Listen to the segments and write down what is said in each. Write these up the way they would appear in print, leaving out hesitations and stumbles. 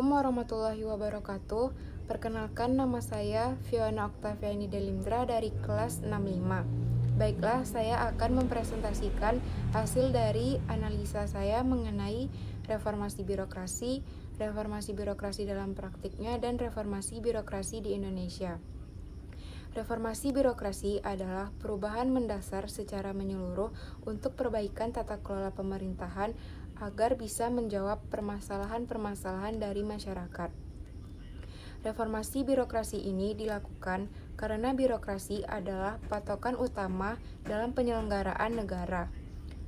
Assalamualaikum warahmatullahi wabarakatuh. Perkenalkan, nama saya Fiona Oktaviani Delindra dari kelas 65. Baiklah, saya akan mempresentasikan hasil dari analisa saya mengenai reformasi birokrasi dalam praktiknya, dan reformasi birokrasi di Indonesia. Reformasi birokrasi adalah perubahan mendasar secara menyeluruh untuk perbaikan tata kelola pemerintahan agar bisa menjawab permasalahan-permasalahan dari masyarakat. Reformasi birokrasi ini dilakukan karena birokrasi adalah patokan utama dalam penyelenggaraan negara.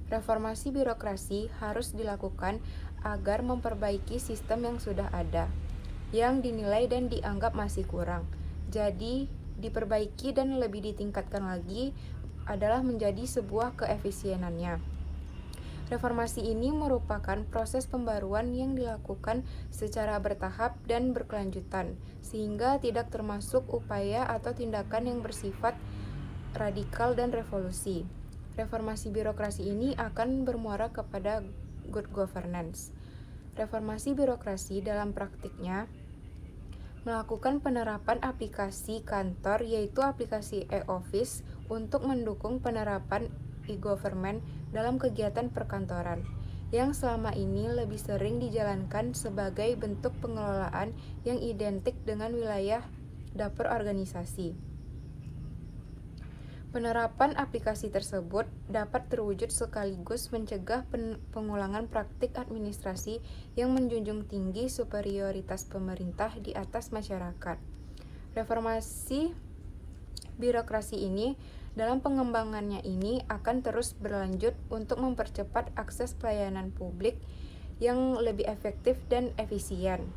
Reformasi birokrasi harus dilakukan agar memperbaiki sistem yang sudah ada, yang dinilai dan dianggap masih kurang. Jadi, diperbaiki dan lebih ditingkatkan lagi adalah menjadi sebuah keefisienannya. Reformasi ini merupakan proses pembaruan yang dilakukan secara bertahap dan berkelanjutan, sehingga tidak termasuk upaya atau tindakan yang bersifat radikal dan revolusi. Reformasi birokrasi ini akan bermuara kepada good governance. Reformasi birokrasi dalam praktiknya melakukan penerapan aplikasi kantor, yaitu aplikasi e-office, untuk mendukung penerapan e-government dalam kegiatan perkantoran, yang selama ini lebih sering dijalankan sebagai bentuk pengelolaan yang identik dengan wilayah dapur organisasi. Penerapan aplikasi tersebut dapat terwujud sekaligus mencegah pengulangan praktik administrasi yang menjunjung tinggi superioritas pemerintah di atas masyarakat. Reformasi birokrasi ini dalam pengembangannya ini akan terus berlanjut untuk mempercepat akses pelayanan publik yang lebih efektif dan efisien.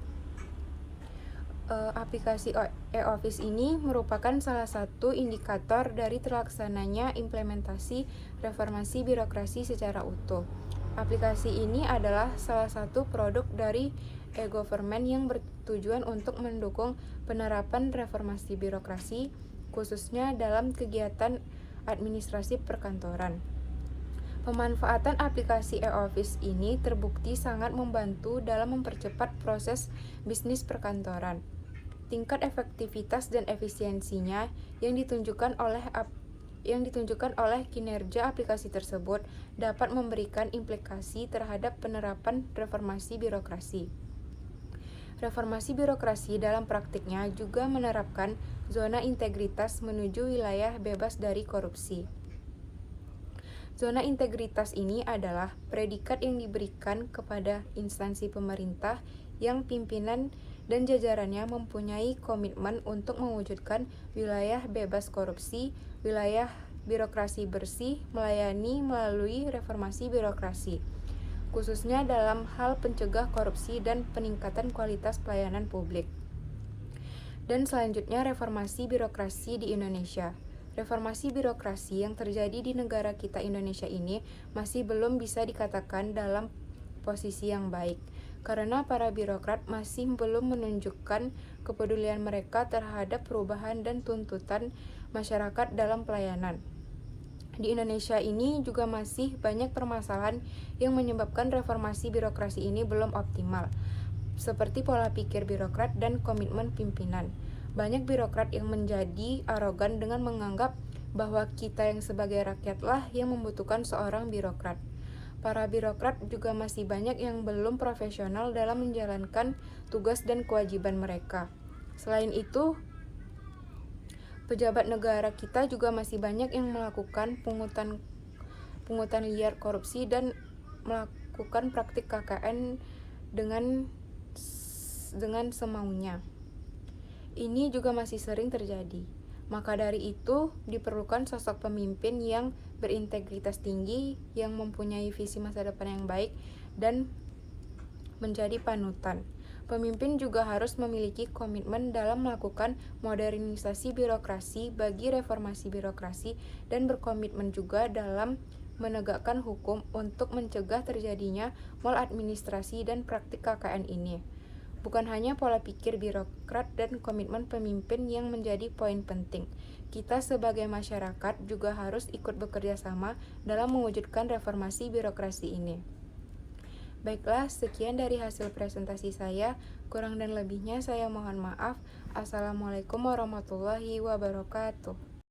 Aplikasi e-office ini merupakan salah satu indikator dari terlaksananya implementasi reformasi birokrasi secara utuh. Aplikasi ini adalah salah satu produk dari e-government yang bertujuan untuk mendukung penerapan reformasi birokrasi, khususnya dalam kegiatan administrasi perkantoran. Pemanfaatan aplikasi e-office ini terbukti sangat membantu dalam mempercepat proses bisnis perkantoran. Tingkat efektivitas dan efisiensinya yang ditunjukkan oleh kinerja aplikasi tersebut dapat memberikan implikasi terhadap penerapan reformasi birokrasi. Reformasi birokrasi dalam praktiknya juga menerapkan zona integritas menuju wilayah bebas dari korupsi. Zona integritas ini adalah predikat yang diberikan kepada instansi pemerintah yang pimpinan dan jajarannya mempunyai komitmen untuk mewujudkan wilayah bebas korupsi, wilayah birokrasi bersih, melayani melalui reformasi birokrasi, khususnya dalam hal pencegah korupsi dan peningkatan kualitas pelayanan publik. Dan selanjutnya, reformasi birokrasi di Indonesia. Reformasi birokrasi yang terjadi di negara kita Indonesia ini masih belum bisa dikatakan dalam posisi yang baik, karena para birokrat masih belum menunjukkan kepedulian mereka terhadap perubahan dan tuntutan masyarakat dalam pelayanan. Di Indonesia ini juga masih banyak permasalahan yang menyebabkan reformasi birokrasi ini belum optimal, seperti pola pikir birokrat dan komitmen pimpinan. Banyak birokrat yang menjadi arogan dengan menganggap bahwa kita yang sebagai rakyatlah yang membutuhkan seorang birokrat. Para birokrat juga masih banyak yang belum profesional dalam menjalankan tugas dan kewajiban mereka. Selain itu, pejabat negara kita juga masih banyak yang melakukan pungutan liar, korupsi, dan melakukan praktik KKN dengan semaunya. Ini juga masih sering terjadi. Maka dari itu, diperlukan sosok pemimpin yang berintegritas tinggi, yang mempunyai visi masa depan yang baik, dan menjadi panutan. Pemimpin juga harus memiliki komitmen dalam melakukan modernisasi birokrasi bagi reformasi birokrasi, dan berkomitmen juga dalam menegakkan hukum untuk mencegah terjadinya maladministrasi dan praktik KKN ini. Bukan hanya pola pikir birokrat dan komitmen pemimpin yang menjadi poin penting. Kita sebagai masyarakat juga harus ikut bekerja sama dalam mewujudkan reformasi birokrasi ini. Baiklah, sekian dari hasil presentasi saya. Kurang dan lebihnya saya mohon maaf. Assalamualaikum warahmatullahi wabarakatuh.